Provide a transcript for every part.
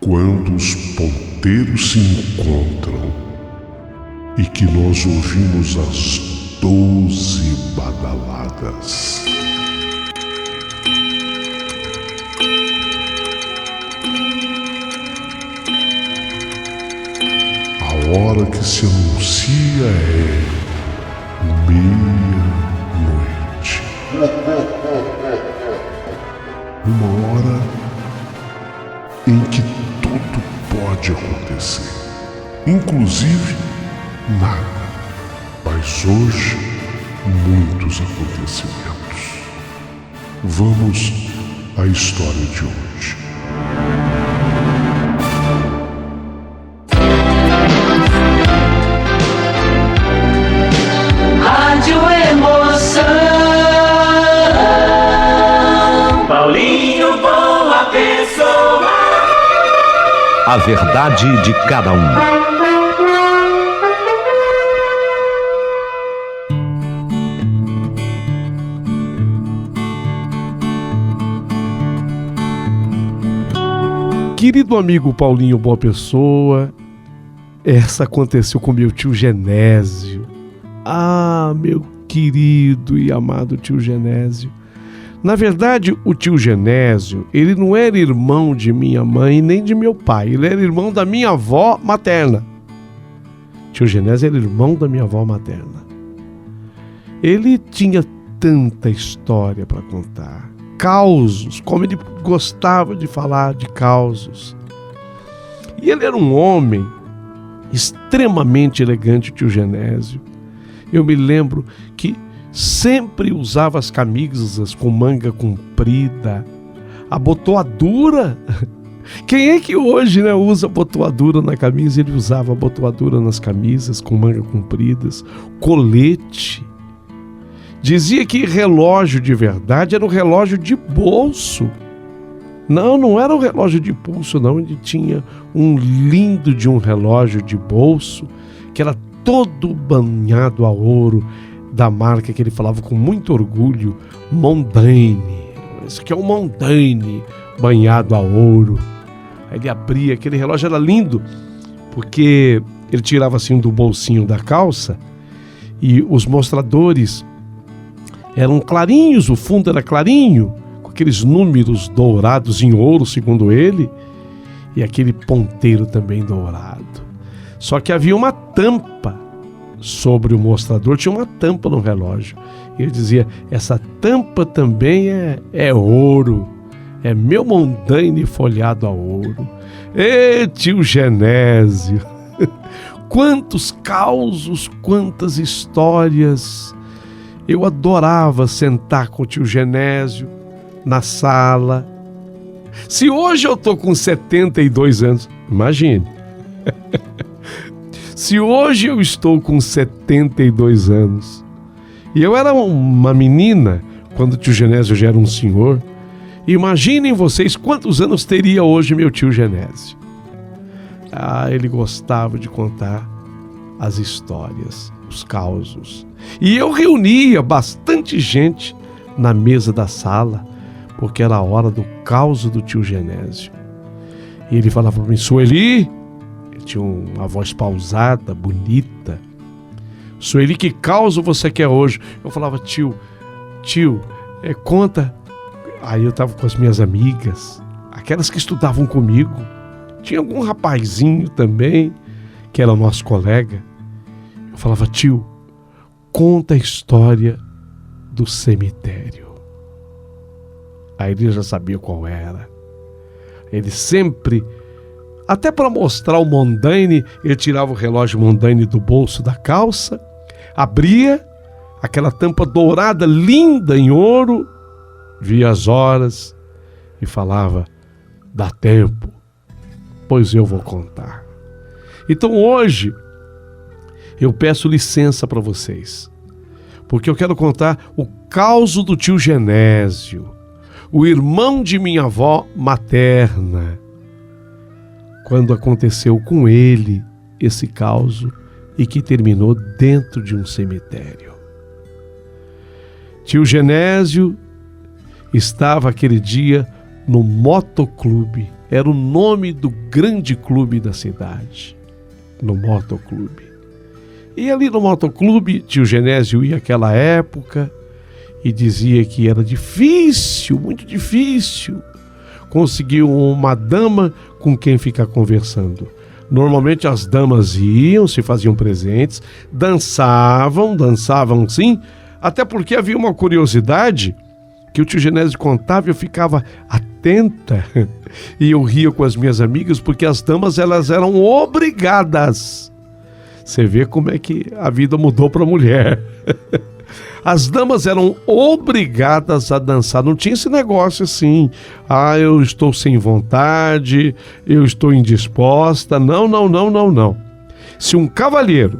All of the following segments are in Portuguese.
Quando os ponteiros se encontram e que nós ouvimos as 12 badaladas. A hora que se anuncia é meia-noite. Uma hora em que tudo pode acontecer, inclusive nada. Mas hoje, muitos acontecimentos. Vamos à história de hoje. Rádio Emoção. Paulinho Boa Pessoa. A verdade de cada um. Querido amigo Paulinho Boa Pessoa, essa aconteceu com meu tio Genésio. Ah, meu querido e amado tio Genésio. Na verdade, o tio Genésio, ele não era irmão de minha mãe nem de meu pai. Ele era irmão da minha avó materna. Tio Genésio era irmão da minha avó materna. Ele tinha tanta história para contar. Causos, como ele gostava de falar de causos. E ele era um homem extremamente elegante, o tio Genésio. Eu me lembro que sempre usava as camisas com manga comprida, a botoadura. Quem é que hoje, usa botoadura na camisa? Ele usava botoadura nas camisas com manga compridas, colete. Dizia que relógio de verdade era um relógio de bolso. Não era um relógio de pulso, não. Ele tinha um lindo de um relógio de bolso, que era todo banhado a ouro, da marca que ele falava com muito orgulho, Mondane. Isso aqui é um Mondane banhado a ouro. Aí ele abria, aquele relógio era lindo, porque ele tirava assim do bolsinho da calça e os mostradores eram clarinhos, o fundo era clarinho, com aqueles números dourados em ouro, segundo ele, e aquele ponteiro também dourado. Só que havia uma tampa sobre o mostrador, tinha uma tampa no relógio. Ele dizia, essa tampa também é ouro, é meu Mondane folhado a ouro. Ê, tio Genésio, quantos causos, quantas histórias. Eu adorava sentar com o tio Genésio na sala. Se hoje eu tô com 72 anos, imagine. Se hoje eu estou com 72 anos e eu era uma menina quando o tio Genésio já era um senhor, imaginem vocês quantos anos teria hoje meu tio Genésio. Ah, ele gostava de contar as histórias, os causos. E eu reunia bastante gente na mesa da sala, porque era a hora do causo do tio Genésio. E ele falava para mim, Sueli, ele tinha uma voz pausada, bonita. Sueli, que causo você quer hoje? Eu falava, tio, conta. Aí eu estava com as minhas amigas, aquelas que estudavam comigo. Tinha algum rapazinho também, que era nosso colega. Eu falava, tio, conta a história do cemitério. Aí ele já sabia qual era. Ele sempre, até para mostrar o Mondane, ele tirava o relógio Mondane do bolso da calça, abria aquela tampa dourada, linda em ouro, via as horas e falava, dá tempo, pois eu vou contar. Então hoje, eu peço licença para vocês, porque eu quero contar o causo do tio Genésio, o irmão de minha avó materna, quando aconteceu com ele esse causo e que terminou dentro de um cemitério. Tio Genésio estava aquele dia no Motoclube. Era o nome do grande clube da cidade, no Motoclube. E ali no Motoclube, tio Genésio ia àquela época e dizia que era difícil, muito difícil, conseguir uma dama com quem ficar conversando. Normalmente as damas iam, se faziam presentes, dançavam sim, até porque havia uma curiosidade que o tio Genésio contava e eu ficava atenta e eu ria com as minhas amigas porque as damas elas eram obrigadas. Você vê como é que a vida mudou para a mulher. As damas eram obrigadas a dançar, não tinha esse negócio assim, eu estou sem vontade, eu estou indisposta, não. Se um cavalheiro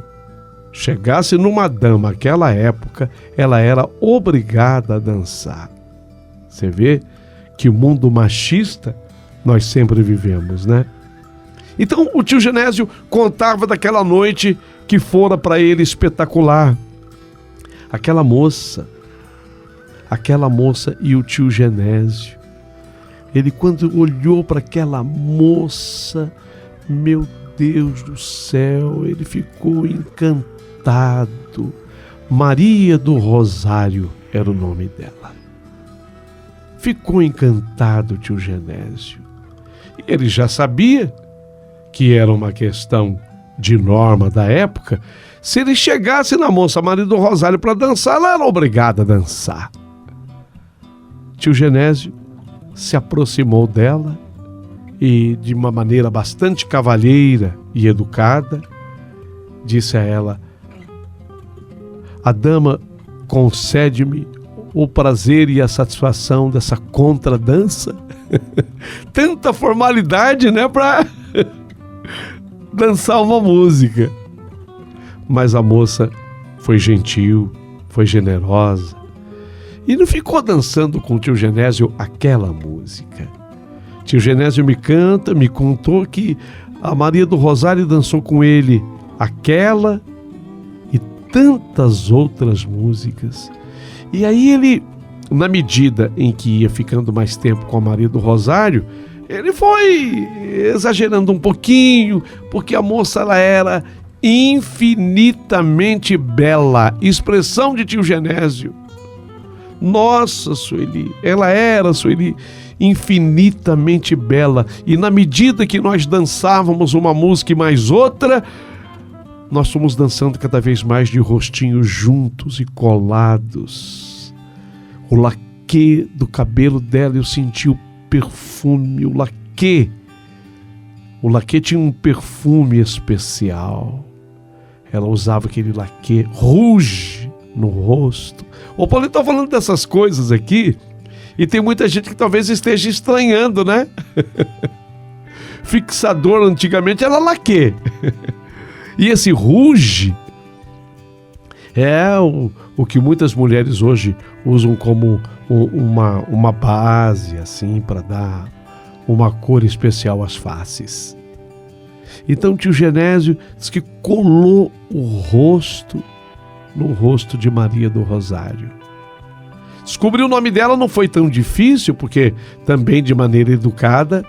chegasse numa dama naquela época, ela era obrigada a dançar. Você vê que mundo machista nós sempre vivemos, né? Então o tio Genésio contava daquela noite que fora para ele espetacular. Aquela moça e o tio Genésio. Ele, quando olhou para aquela moça, meu Deus do céu, ele ficou encantado. Maria do Rosário era o nome dela. Ficou encantado o tio Genésio. Ele já sabia que era uma questão de norma da época. Se ele chegasse na moça Maria do Rosário para dançar, ela era obrigada a dançar. Tio Genésio se aproximou dela e, de uma maneira bastante cavalheira e educada, disse a ela: a dama concede-me o prazer e a satisfação dessa contradança. Tanta formalidade, né, para dançar uma música. Mas a moça foi gentil, foi generosa e não ficou dançando com o tio Genésio aquela música. Tio Genésio me contou que a Maria do Rosário dançou com ele aquela e tantas outras músicas. E aí ele, na medida em que ia ficando mais tempo com a Maria do Rosário, ele foi exagerando um pouquinho, porque a moça ela era infinitamente bela. Expressão de tio Genésio. Nossa, Sueli, ela era, Sueli, infinitamente bela. E na medida que nós dançávamos uma música e mais outra, nós fomos dançando cada vez mais de rostinhos juntos e colados. O laquê do cabelo dela, eu senti o perfume, o laquê. O laquê tinha um perfume especial. Ela usava aquele laquê rouge no rosto. O Paulinho está falando dessas coisas aqui e tem muita gente que talvez esteja estranhando, né? Fixador antigamente era laquê. E esse rouge é o que muitas mulheres hoje usam como uma base assim para dar uma cor especial às faces. Então tio Genésio diz que colou o rosto no rosto de Maria do Rosário. Descobrir o nome dela não foi tão difícil, porque também de maneira educada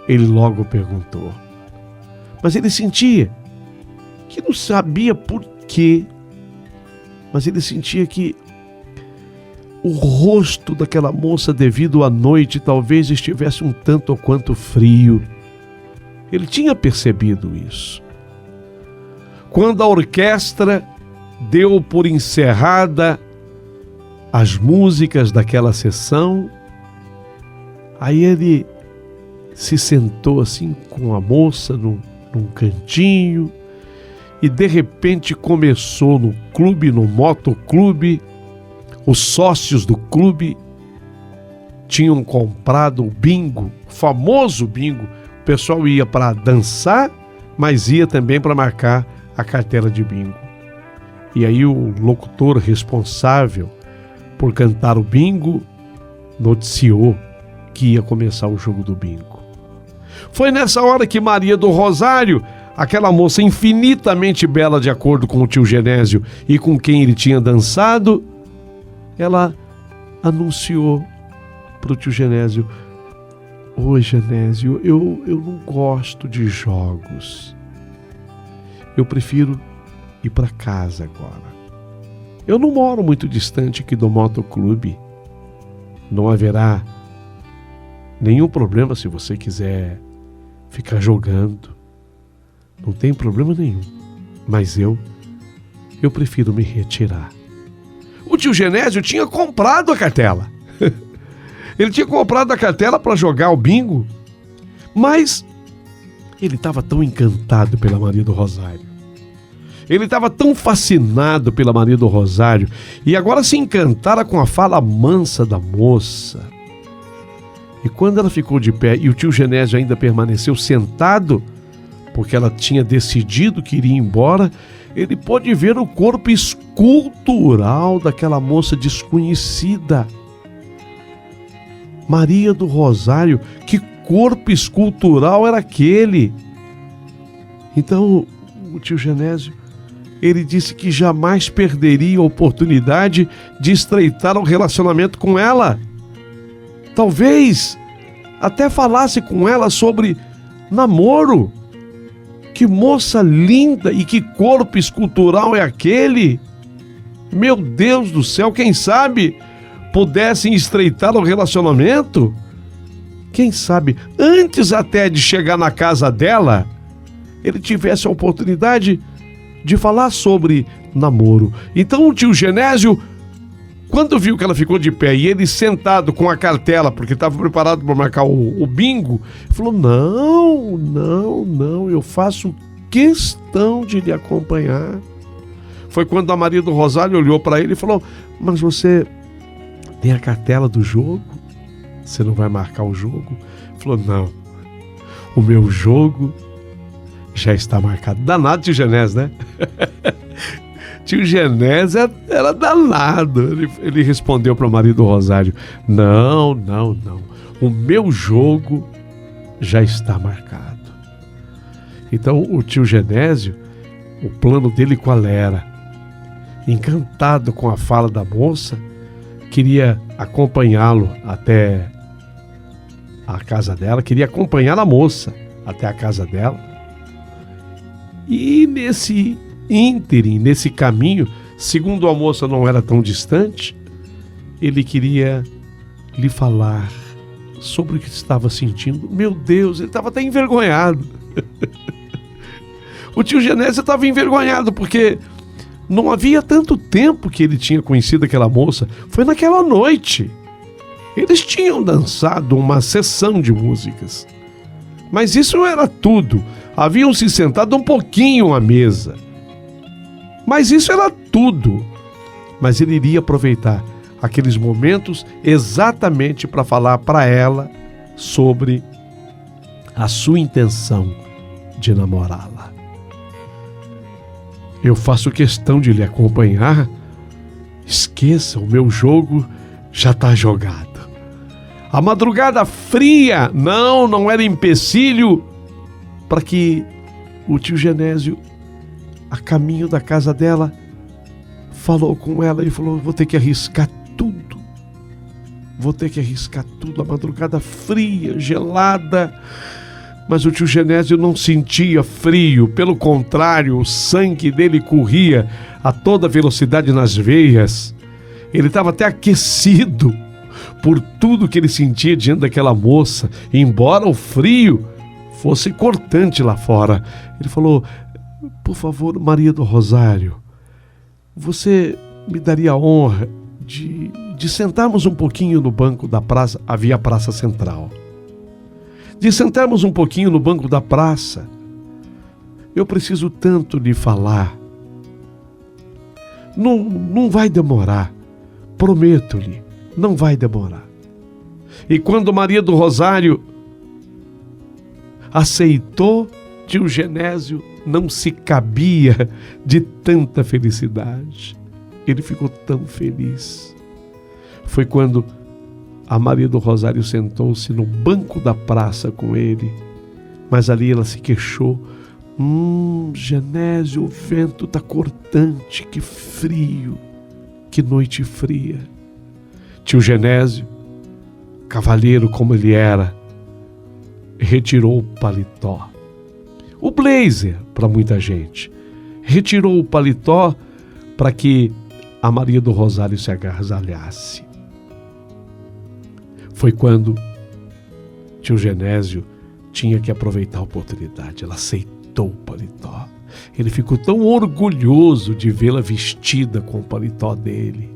ele logo perguntou. Mas ele sentia que não sabia por quê, mas ele sentia que o rosto daquela moça, devido à noite, talvez estivesse um tanto ou quanto frio. Ele tinha percebido isso. Quando a orquestra deu por encerrada as músicas daquela sessão, aí ele se sentou assim com a moça num cantinho e de repente começou no clube, no motoclube. Os sócios do clube tinham comprado o bingo, o famoso bingo. O pessoal ia para dançar, mas ia também para marcar a cartela de bingo. E aí o locutor responsável por cantar o bingo noticiou que ia começar o jogo do bingo. Foi nessa hora que Maria do Rosário, aquela moça infinitamente bela de acordo com o tio Genésio e com quem ele tinha dançado, ela anunciou para o tio Genésio: Oi, Genésio, eu não gosto de jogos. Eu prefiro ir para casa agora. Eu não moro muito distante aqui do motoclube. Não haverá nenhum problema se você quiser ficar jogando. Não tem problema nenhum. Mas eu prefiro me retirar. O tio Genésio tinha comprado a cartela. Ele tinha comprado a cartela para jogar o bingo, mas ele estava tão encantado pela Maria do Rosário. Ele estava tão fascinado pela Maria do Rosário e agora se encantara com a fala mansa da moça. E quando ela ficou de pé e o tio Genésio ainda permaneceu sentado, porque ela tinha decidido que iria embora, ele pôde ver o corpo escultural daquela moça desconhecida. Maria do Rosário, que corpo escultural era aquele? Então, o tio Genésio, ele disse que jamais perderia a oportunidade de estreitar um relacionamento com ela. Talvez até falasse com ela sobre namoro. Que moça linda e que corpo escultural é aquele? Meu Deus do céu, quem sabe pudessem estreitar o relacionamento? Quem sabe, antes até de chegar na casa dela, ele tivesse a oportunidade de falar sobre namoro. Então o tio Genésio, quando viu que ela ficou de pé e ele sentado com a cartela, porque estava preparado para marcar o bingo, falou: não, eu faço questão de lhe acompanhar. Foi quando a Maria do Rosário olhou para ele e falou: mas você tem a cartela do jogo? Você não vai marcar o jogo? Ele falou: não, o meu jogo já está marcado. Danado tio Genésio, né? Tio Genésio era danado. Ele respondeu para o Maria do Rosário: não, o meu jogo já está marcado. Então o tio Genésio, o plano dele qual era? Encantado com a fala da moça, queria acompanhá-lo até a casa dela, queria acompanhar a moça até a casa dela. E nesse ínterim, nesse caminho, segundo a moça não era tão distante, ele queria lhe falar sobre o que estava sentindo. Meu Deus, ele estava até envergonhado. O tio Genésio estava envergonhado porque não havia tanto tempo que ele tinha conhecido aquela moça. Foi naquela noite. Eles tinham dançado uma sessão de músicas. Mas isso não era tudo. Haviam se sentado um pouquinho à mesa. Mas isso era tudo. Mas ele iria aproveitar aqueles momentos exatamente para falar para ela sobre a sua intenção de namorá-la. Eu faço questão de lhe acompanhar. Esqueça, o meu jogo já está jogado. A madrugada fria não era empecilho para que o tio Genésio, a caminho da casa dela, falou com ela e falou: vou ter que arriscar tudo. Vou ter que arriscar tudo. A madrugada fria, gelada. Mas o tio Genésio não sentia frio. Pelo contrário, o sangue dele corria a toda velocidade nas veias. Ele estava até aquecido por tudo que ele sentia diante daquela moça. Embora o frio fosse cortante lá fora. Ele falou: por favor, Maria do Rosário, você me daria a honra de sentarmos um pouquinho no banco da praça. Havia a praça central. De sentarmos um pouquinho no banco da praça. Eu preciso tanto lhe falar. Não vai demorar. Prometo-lhe, não vai demorar. E quando Maria do Rosário aceitou, tio Genésio não se cabia de tanta felicidade. Ele ficou tão feliz. Foi quando a Maria do Rosário sentou-se no banco da praça com ele, mas ali ela se queixou: Genésio, o vento está cortante, que frio, que noite fria. Tio Genésio, cavalheiro como ele era, retirou o paletó. O blazer, para muita gente. Retirou o paletó para que a Maria do Rosário se agasalhasse. Foi quando tio Genésio tinha que aproveitar a oportunidade. Ela aceitou o paletó. Ele ficou tão orgulhoso de vê-la vestida com o paletó dele.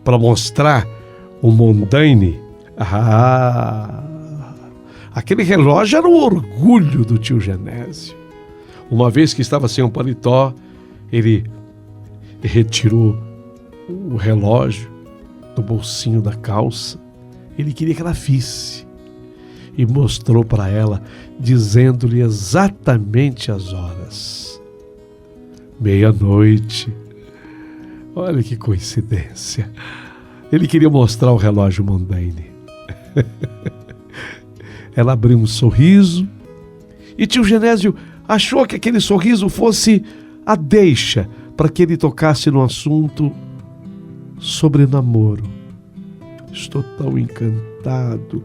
Para mostrar o Mondaine, aquele relógio era o orgulho do tio Genésio. Uma vez que estava sem um paletó, ele retirou o relógio do bolsinho da calça. Ele queria que ela visse e mostrou para ela, dizendo-lhe exatamente as horas. 00:30. Olha que coincidência. Ele queria mostrar o relógio Mondaine. Ela abriu um sorriso e tio Genésio achou que aquele sorriso fosse a deixa para que ele tocasse no assunto sobre namoro. Estou tão encantado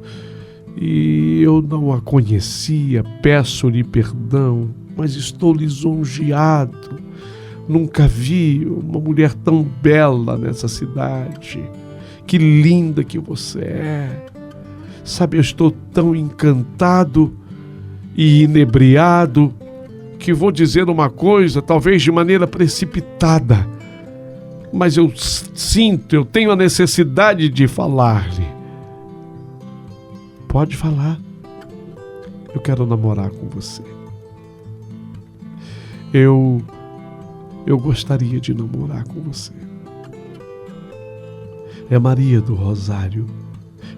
e eu não a conhecia, peço-lhe perdão, mas estou lisonjeado. Nunca vi uma mulher tão bela nessa cidade. Que linda que você é. Sabe, eu estou tão encantado e inebriado que vou dizer uma coisa, talvez de maneira precipitada, mas eu tenho a necessidade de falar-lhe. Pode falar. Eu quero namorar com você. Eu gostaria de namorar com você. É Maria do Rosário.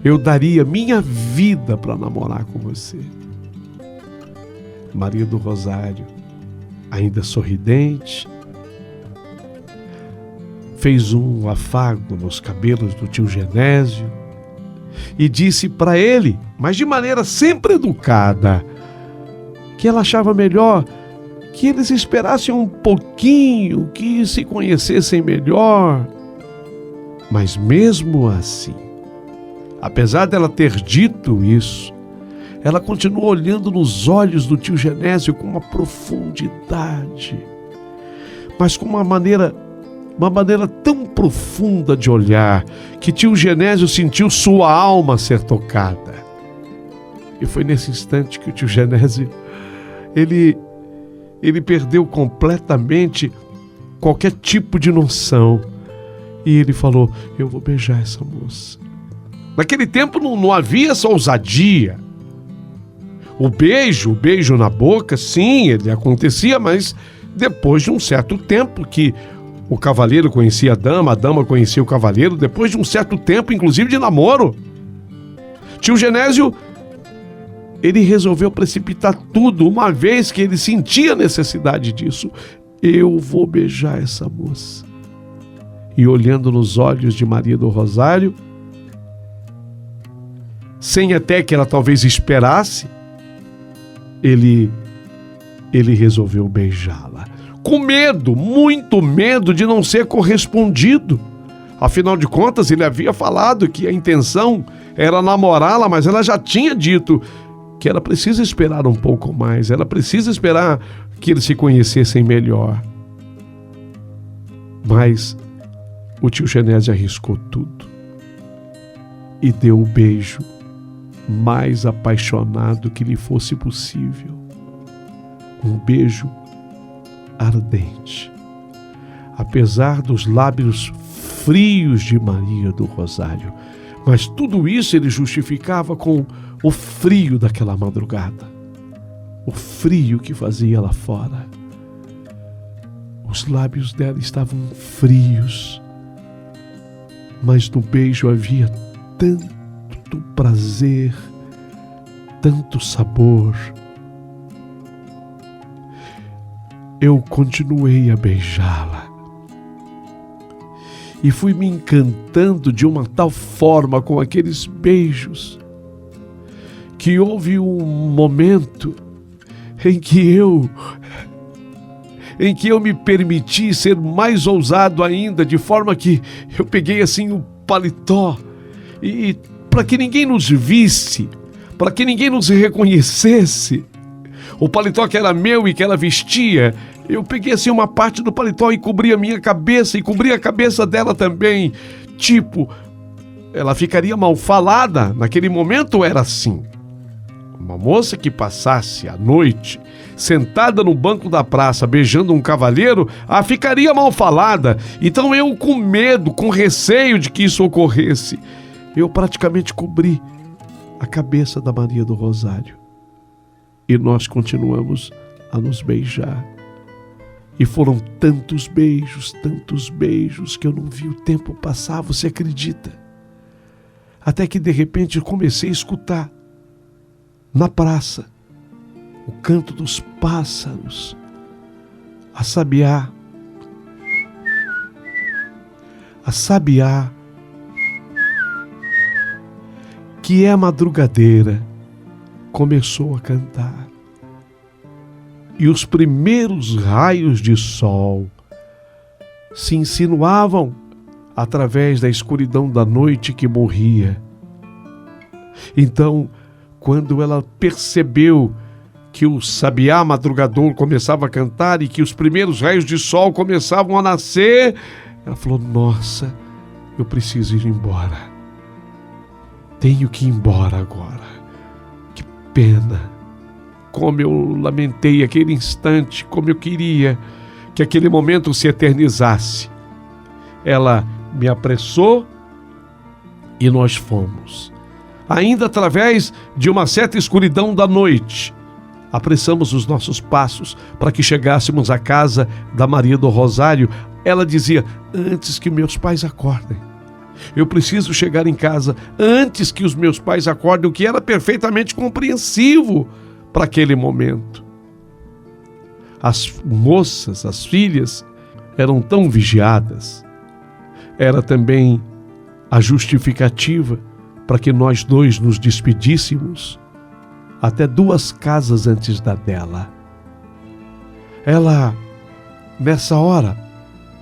Eu daria minha vida para namorar com você. Maria do Rosário, ainda sorridente, fez um afago nos cabelos do tio Genésio e disse para ele, mas de maneira sempre educada, que ela achava melhor que eles esperassem um pouquinho, que se conhecessem melhor. Mas mesmo assim, apesar dela ter dito isso, ela continuou olhando nos olhos do tio Genésio com uma profundidade, mas com uma maneira tão profunda de olhar, que tio Genésio sentiu sua alma ser tocada. E foi nesse instante que o tio Genésio, ele perdeu completamente qualquer tipo de noção. E ele falou, eu vou beijar essa moça. Naquele tempo não havia essa ousadia. O beijo na boca, sim, ele acontecia, mas depois de um certo tempo que o cavaleiro conhecia a dama conhecia o cavaleiro, depois de um certo tempo, inclusive de namoro. Tio Genésio, ele resolveu precipitar tudo, uma vez que ele sentia a necessidade disso. Eu vou beijar essa moça. E olhando nos olhos de Maria do Rosário, sem até que ela talvez esperasse, ele resolveu beijá-la. Com medo, muito medo de não ser correspondido. Afinal de contas, ele havia falado que a intenção era namorá-la, mas ela já tinha dito que ela precisa esperar um pouco mais, ela precisa esperar que eles se conhecessem melhor. Mas o tio Genésio arriscou tudo e deu o beijo mais apaixonado que lhe fosse possível. Um beijo ardente. Apesar dos lábios frios de Maria do Rosário, mas tudo isso ele justificava com o frio daquela madrugada, o frio que fazia lá fora. Os lábios dela estavam frios, mas no beijo havia tanto prazer, tanto sabor. Eu continuei a beijá-la e fui me encantando de uma tal forma com aqueles beijos que houve um momento em que eu me permiti ser mais ousado ainda, de forma que eu peguei assim o paletó e para que ninguém nos visse, para que ninguém nos reconhecesse. O paletó que era meu e que ela vestia, eu peguei assim uma parte do paletó e cobri a minha cabeça e cobri a cabeça dela também. Tipo, ela ficaria mal falada. Naquele momento era assim. Uma moça que passasse a noite sentada no banco da praça beijando um cavalheiro, ficaria mal falada. Então eu, com medo, com receio de que isso ocorresse, eu praticamente cobri a cabeça da Maria do Rosário. E nós continuamos a nos beijar. E foram tantos beijos, que eu não vi o tempo passar, você acredita? Até que de repente eu comecei a escutar na praça o canto dos pássaros, a sabiá, que é madrugadeira, começou a cantar. E os primeiros raios de sol se insinuavam através da escuridão da noite que morria. Então, quando ela percebeu que o sabiá madrugador começava a cantar e que os primeiros raios de sol começavam a nascer, ela falou: nossa, eu preciso ir embora. Tenho que ir embora agora. Que pena. Como eu lamentei aquele instante, como eu queria que aquele momento se eternizasse. Ela me apressou e nós fomos. Ainda através de uma certa escuridão da noite, apressamos os nossos passos para que chegássemos à casa da Maria do Rosário. Ela dizia: antes que meus pais acordem. Eu preciso chegar em casa antes que os meus pais acordem, o que era perfeitamente compreensivo para aquele momento. As moças, as filhas, eram tão vigiadas. Era também a justificativa para que nós dois nos despedíssemos até 2 casas antes da dela. Ela, nessa hora,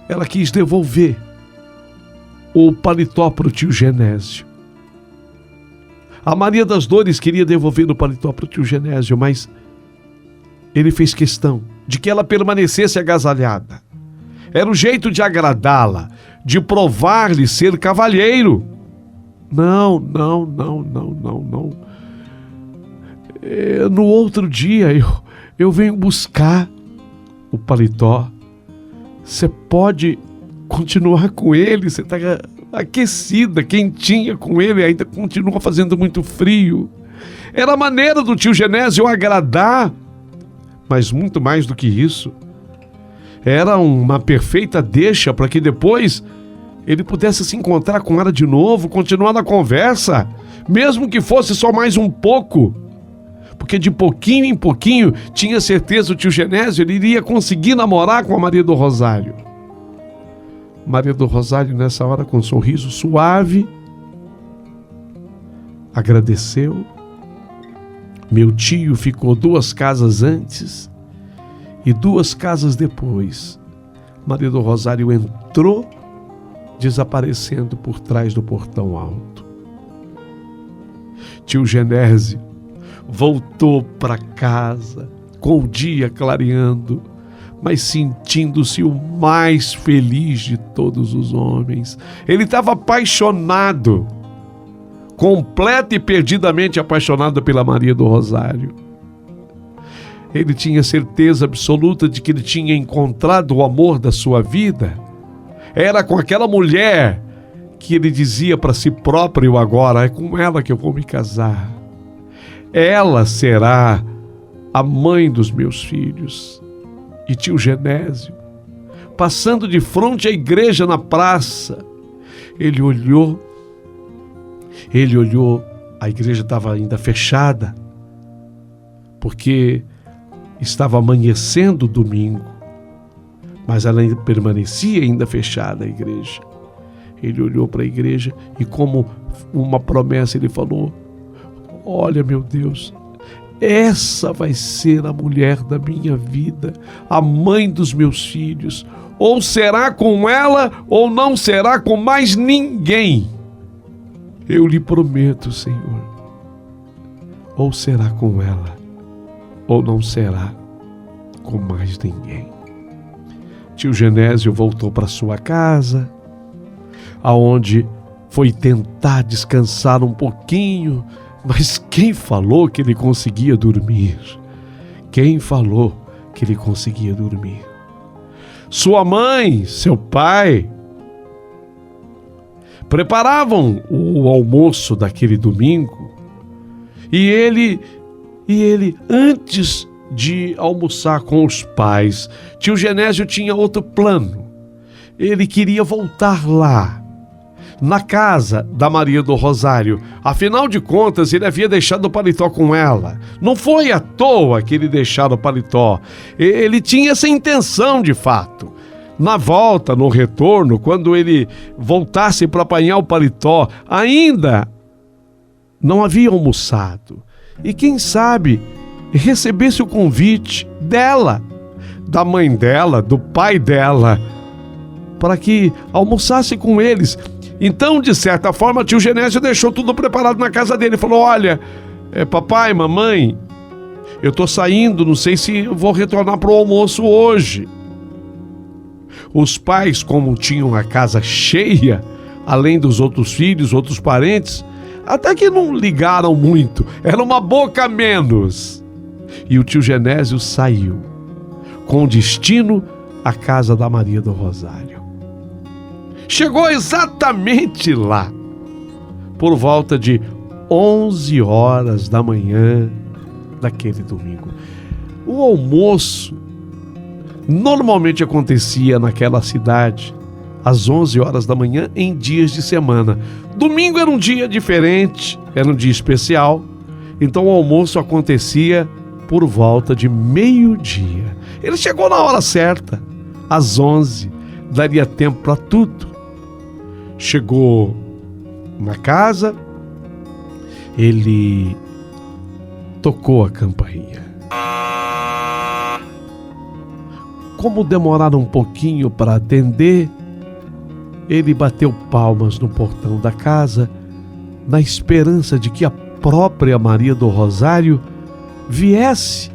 ela quis devolver o paletó para o tio Genésio. A Maria das Dores queria devolver o paletó para o tio Genésio, mas ele fez questão de que ela permanecesse agasalhada. Era o jeito de agradá-la, de provar-lhe ser cavalheiro. Não. No outro dia eu venho buscar o paletó. Você pode continuar com ele, você está aquecida, quentinha com ele, ainda continua fazendo muito frio. Era a maneira do tio Genésio agradar, mas muito mais do que isso, era uma perfeita deixa para que depois ele pudesse se encontrar com ela de novo, continuar na conversa, mesmo que fosse só mais um pouco, porque de pouquinho em pouquinho, tinha certeza o tio Genésio, ele iria conseguir namorar com a Maria do Rosário. Maria do Rosário, nessa hora, com um sorriso suave, agradeceu. Meu tio ficou 2 casas antes e 2 casas depois. Maria do Rosário entrou, desaparecendo por trás do portão alto. Tio Genésio voltou para casa com o dia clareando, mas sentindo-se o mais feliz de todos os homens. Ele estava apaixonado, completo e perdidamente apaixonado pela Maria do Rosário. Ele tinha certeza absoluta de que ele tinha encontrado o amor da sua vida. Era com aquela mulher que ele dizia para si próprio agora: é com ela que eu vou me casar. Ela será a mãe dos meus filhos. E tio Genésio, passando de frente à igreja na praça, ele olhou, a igreja estava ainda fechada, porque estava amanhecendo o domingo, mas ela ainda permanecia ainda fechada, a igreja. Ele olhou para a igreja e, como uma promessa, ele falou: olha, meu Deus, essa vai ser a mulher da minha vida, a mãe dos meus filhos. Ou será com ela, ou não será com mais ninguém. Eu lhe prometo, Senhor. ou será com ela, ou não será com mais ninguém. Tio Genésio voltou para sua casa, aonde foi tentar descansar um pouquinho, mas quem falou que ele conseguia dormir? Quem falou que ele conseguia dormir? Sua mãe, seu pai, preparavam o almoço daquele domingo e ele, antes de almoçar com os pais, tio Genésio tinha outro plano. Ele queria voltar lá, na casa da Maria do Rosário. Afinal de contas, ele havia deixado o paletó com ela. Não foi à toa que ele deixara o paletó. Ele tinha essa intenção de fato. Na volta, no retorno, quando ele voltasse para apanhar o paletó, ainda não havia almoçado. E quem sabe recebesse o convite dela, da mãe dela, do pai dela, para que almoçasse com eles. Então, de certa forma, tio Genésio deixou tudo preparado na casa dele. Falou: olha, papai, mamãe, eu estou saindo, não sei se vou retornar para o almoço hoje. Os pais, como tinham a casa cheia, além dos outros filhos, outros parentes, até que não ligaram muito, era uma boca a menos. E o tio Genésio saiu, com destino à casa da Maria do Rosário. Chegou exatamente lá, por volta de 11 horas da manhã daquele domingo. O almoço normalmente acontecia naquela cidade às 11 horas da manhã em dias de semana. Domingo era um dia diferente, era um dia especial, então o almoço acontecia por volta de meio-dia. Ele chegou na hora certa, às 11, daria tempo para tudo. Chegou na casa, ele tocou a campainha. Como demoraram um pouquinho para atender, ele bateu palmas no portão da casa, na esperança de que a própria Maria do Rosário viesse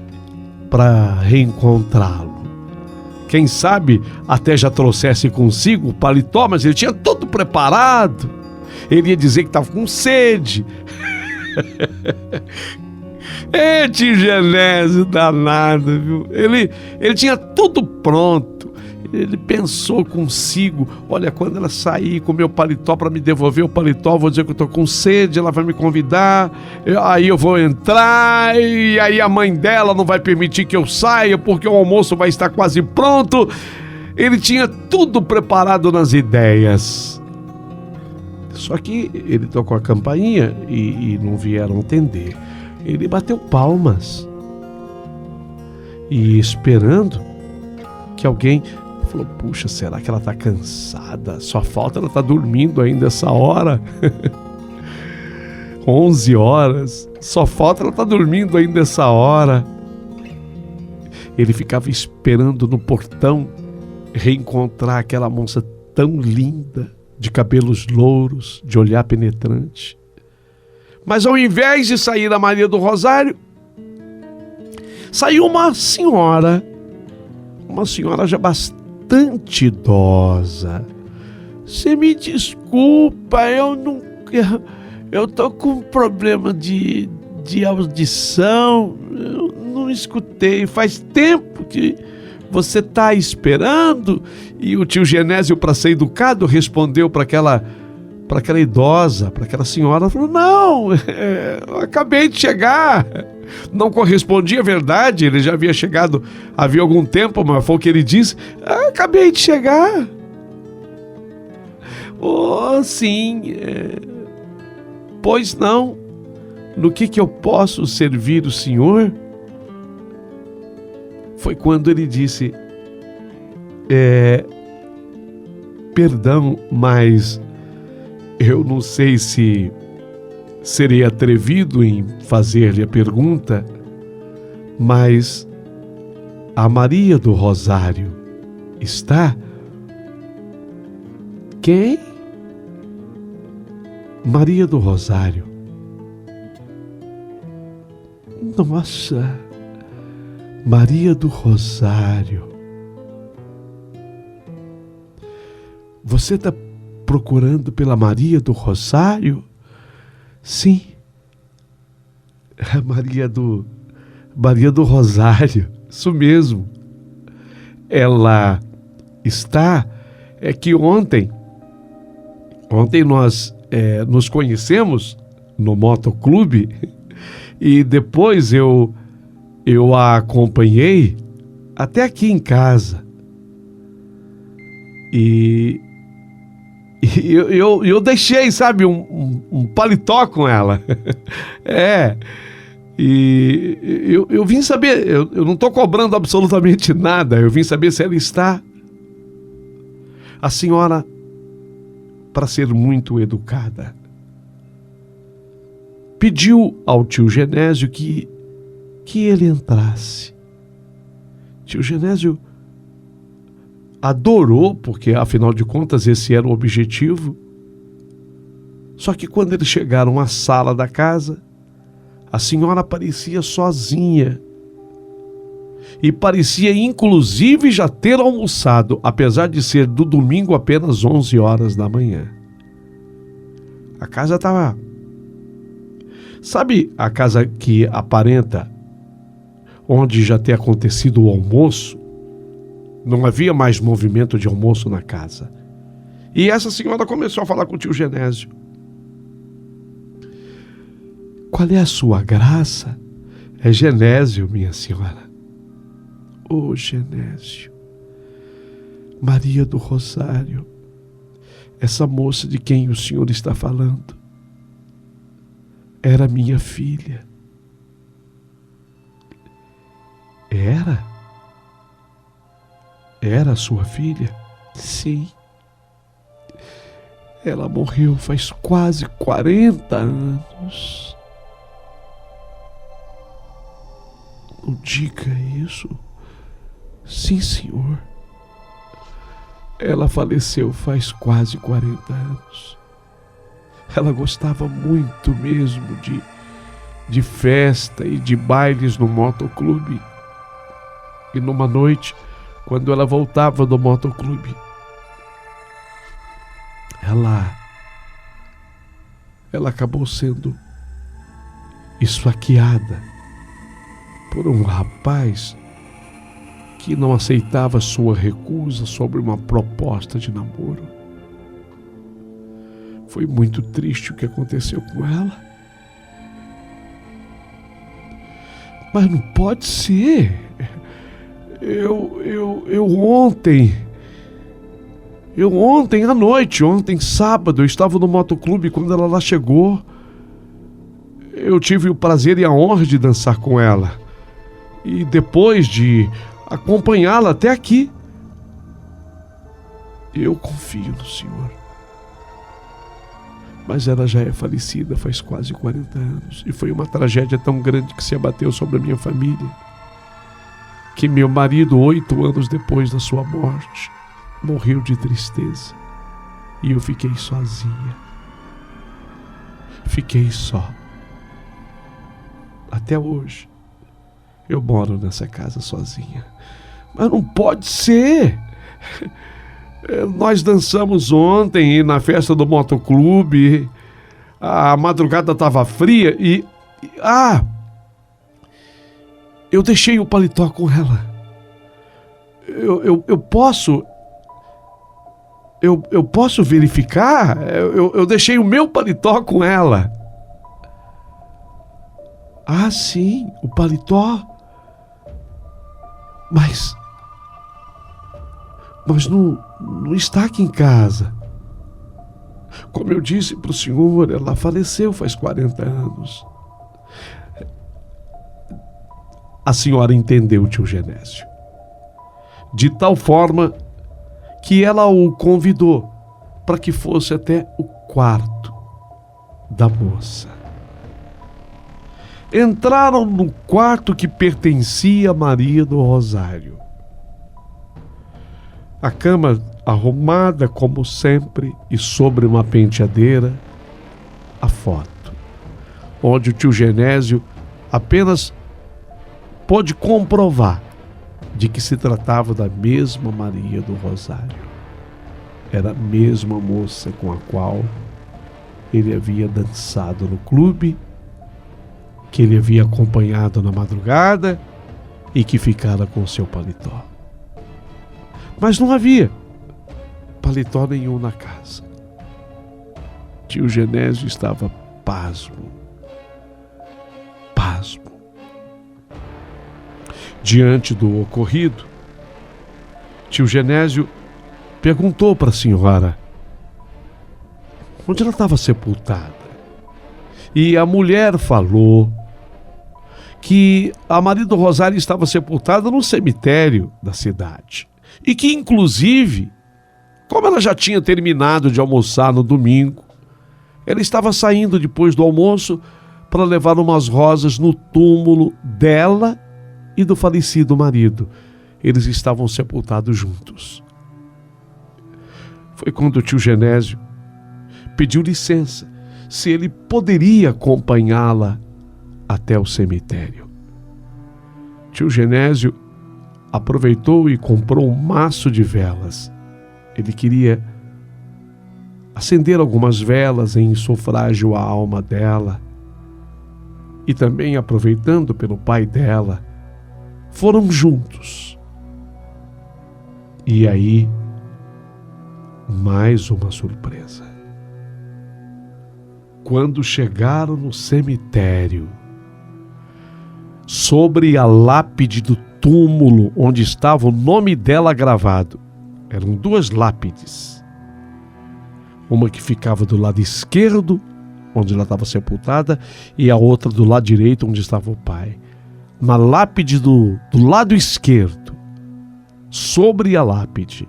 para reencontrá-lo. Quem sabe até já trouxesse consigo o paletó, mas ele tinha tudo preparado. Ele ia dizer que estava com sede. Tio Genésio danado, viu? Ele tinha tudo pronto. Ele pensou consigo: olha, quando ela sair com o meu paletó para me devolver o paletó, eu vou dizer que eu estou com sede, ela vai me convidar, aí eu vou entrar, e aí a mãe dela não vai permitir que eu saia, porque o almoço vai estar quase pronto. Ele tinha tudo preparado nas ideias. Só que ele tocou a campainha e não vieram atender. Ele bateu palmas e esperando que alguém... Falou: puxa, será que ela está cansada? Só falta ela estar dormindo ainda essa hora. 11 horas. Só falta ela estar dormindo ainda essa hora. Ele ficava esperando no portão reencontrar aquela moça tão linda, de cabelos louros, de olhar penetrante. Mas ao invés de sair a Maria do Rosário, saiu uma senhora já bastante idosa. Você me desculpa, eu tô com problema de audição, eu não escutei, faz tempo que você tá esperando. E o tio Genésio, para ser educado, respondeu para aquela idosa, para aquela senhora, falou: não, eu acabei de chegar. Não correspondia à verdade, ele já havia chegado havia algum tempo, mas foi o que ele disse: acabei de chegar. Oh, sim, pois não, no que eu posso servir o senhor? Foi quando ele disse: perdão, mas eu não sei se serei atrevido em fazer-lhe a pergunta, mas a Maria do Rosário está? Quem? Maria do Rosário. Nossa, Maria do Rosário. Você está procurando pela Maria do Rosário? Sim. Maria do Rosário, isso mesmo. Ela está... É que ontem nós nos conhecemos no motoclube e depois eu a acompanhei até aqui em casa. E eu deixei, sabe, um paletó com ela. E eu vim saber, eu não estou cobrando absolutamente nada, eu vim saber se ela está. A senhora, para ser muito educada, pediu ao tio Genésio que ele entrasse. Tio Genésio adorou, porque afinal de contas esse era o objetivo. Só que quando eles chegaram à sala da casa, a senhora parecia sozinha. E parecia inclusive já ter almoçado, apesar de ser do domingo apenas 11 horas da manhã. A casa estava... Sabe a casa que aparenta onde já ter acontecido o almoço? Não havia mais movimento de almoço na casa. E essa senhora começou a falar com o tio Genésio. Qual é a sua graça? É Genésio, minha senhora. Ô Genésio, Maria do Rosário, essa moça de quem o senhor está falando, era minha filha. Era? Era sua filha? Sim. Ela morreu faz quase 40 anos. Não diga isso. Sim, senhor. Ela faleceu faz quase 40 anos. Ela gostava muito mesmo de festa e de bailes no motoclube. E numa noite, quando ela voltava do motoclube, ela acabou sendo esfaqueada por um rapaz que não aceitava sua recusa sobre uma proposta de namoro. Foi muito triste o que aconteceu com ela. Mas não pode ser. Ontem à noite, ontem sábado, eu estava no motoclube quando ela lá chegou. Eu tive o prazer e a honra de dançar com ela. E depois de acompanhá-la até aqui. Eu confio no Senhor. Mas ela já é falecida faz quase 40 anos. E foi uma tragédia tão grande que se abateu sobre a minha família, que meu marido, 8 anos depois da sua morte, morreu de tristeza. E eu fiquei sozinha. Fiquei só. Até hoje eu moro nessa casa sozinha. Mas não pode ser. Nós dançamos ontem na festa do motoclube. A madrugada estava fria e... eu deixei o paletó com ela. Eu posso... Eu posso verificar? Eu deixei o meu paletó com ela. Ah, sim, o paletó. Mas não está aqui em casa. Como eu disse para o senhor, ela faleceu faz 40 anos. A senhora entendeu, tio Genésio. De tal forma que ela o convidou para que fosse até o quarto da moça. Entraram no quarto que pertencia a Maria do Rosário. A cama arrumada como sempre e sobre uma penteadeira, a foto, onde o tio Genésio apenas pôde comprovar de que se tratava da mesma Maria do Rosário. Era a mesma moça com a qual ele havia dançado no clube, que ele havia acompanhado na madrugada e que ficara com seu paletó. Mas não havia paletó nenhum na casa. Tio Genésio estava pasmo. Diante do ocorrido, tio Genésio perguntou para a senhora onde ela estava sepultada. E a mulher falou que a Maria do Rosário estava sepultada no cemitério da cidade. E que, inclusive, como ela já tinha terminado de almoçar no domingo, ela estava saindo depois do almoço para levar umas rosas no túmulo dela e do falecido marido. Eles estavam sepultados juntos. Foi quando o tio Genésio pediu licença, se ele poderia acompanhá-la até o cemitério. Tio Genésio aproveitou e comprou um maço de velas. Ele queria acender algumas velas em sufrágio à alma dela. E também, aproveitando pelo pai dela, foram juntos. E aí, mais uma surpresa. Quando chegaram no cemitério, sobre a lápide do túmulo onde estava o nome dela gravado, eram duas lápides. Uma que ficava do lado esquerdo, onde ela estava sepultada, e a outra do lado direito, onde estava o pai. Na lápide do lado esquerdo, sobre a lápide,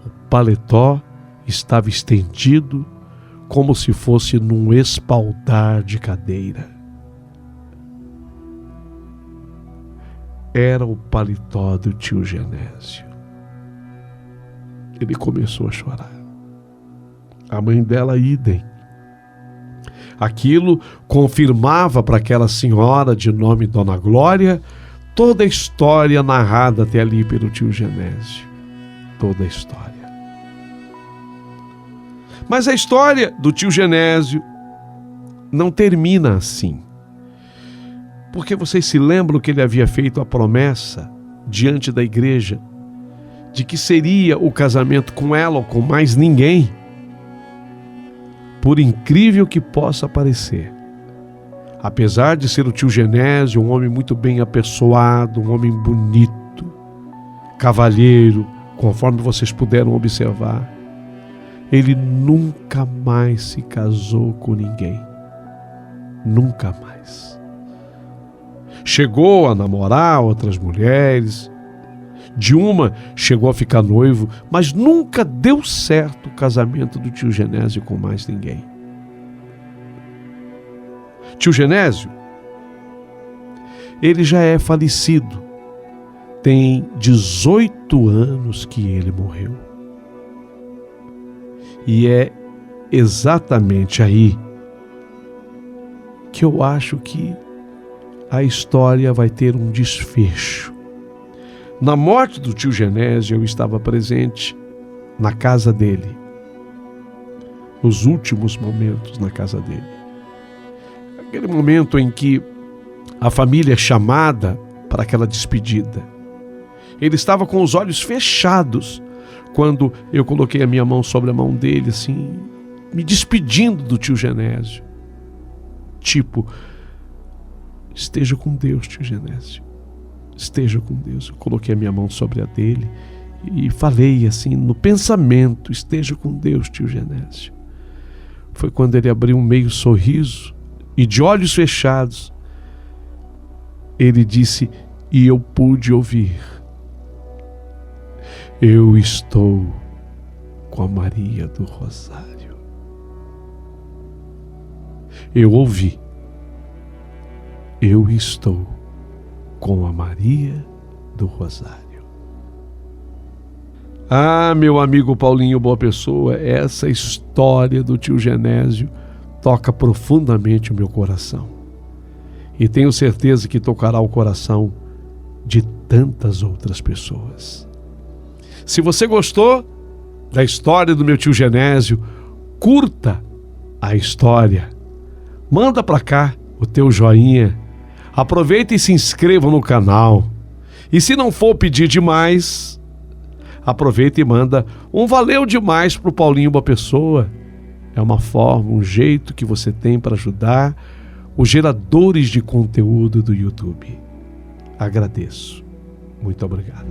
o paletó estava estendido como se fosse num espaldar de cadeira. Era o paletó do tio Genésio. Ele começou a chorar. A mãe dela, idem. Aquilo confirmava para aquela senhora de nome Dona Glória toda a história narrada até ali pelo tio Genésio. Toda a história. Mas a história do tio Genésio não termina assim. Porque vocês se lembram que ele havia feito a promessa diante da igreja de que seria o casamento com ela ou com mais ninguém. Por incrível que possa parecer, apesar de ser o tio Genésio um homem muito bem apessoado, um homem bonito, cavalheiro, conforme vocês puderam observar, ele nunca mais se casou com ninguém. Nunca mais. Chegou a namorar outras mulheres, de uma chegou a ficar noivo, mas nunca deu certo o casamento do tio Genésio com mais ninguém. Tio Genésio, ele já é falecido. Tem 18 anos que ele morreu. E é exatamente aí que eu acho que a história vai ter um desfecho. Na morte do tio Genésio, eu estava presente na casa dele, nos últimos momentos na casa dele. Aquele momento em que a família é chamada para aquela despedida. Ele estava com os olhos fechados quando eu coloquei a minha mão sobre a mão dele, assim, me despedindo do tio Genésio. Tipo, esteja com Deus, tio Genésio. Esteja com Deus. Eu coloquei a minha mão sobre a dele e falei assim, no pensamento, esteja com Deus, tio Genésio. Foi quando ele abriu um meio sorriso e de olhos fechados, ele disse, e eu pude ouvir, eu estou com a Maria do Rosário. Eu ouvi, eu estou com a Maria do Rosário. Ah, meu amigo Paulinho Boa Pessoa, essa história do tio Genésio toca profundamente o meu coração. e tenho certeza que tocará o coração de tantas outras pessoas. Se você gostou da história do meu tio Genésio, curta a história, manda para cá o teu joinha, aproveita e se inscreva no canal. E se não for pedir demais, aproveita e manda um valeu demais pro Paulinho Boa Pessoa. É uma forma, um jeito que você tem para ajudar os geradores de conteúdo do YouTube. Agradeço. Muito obrigado.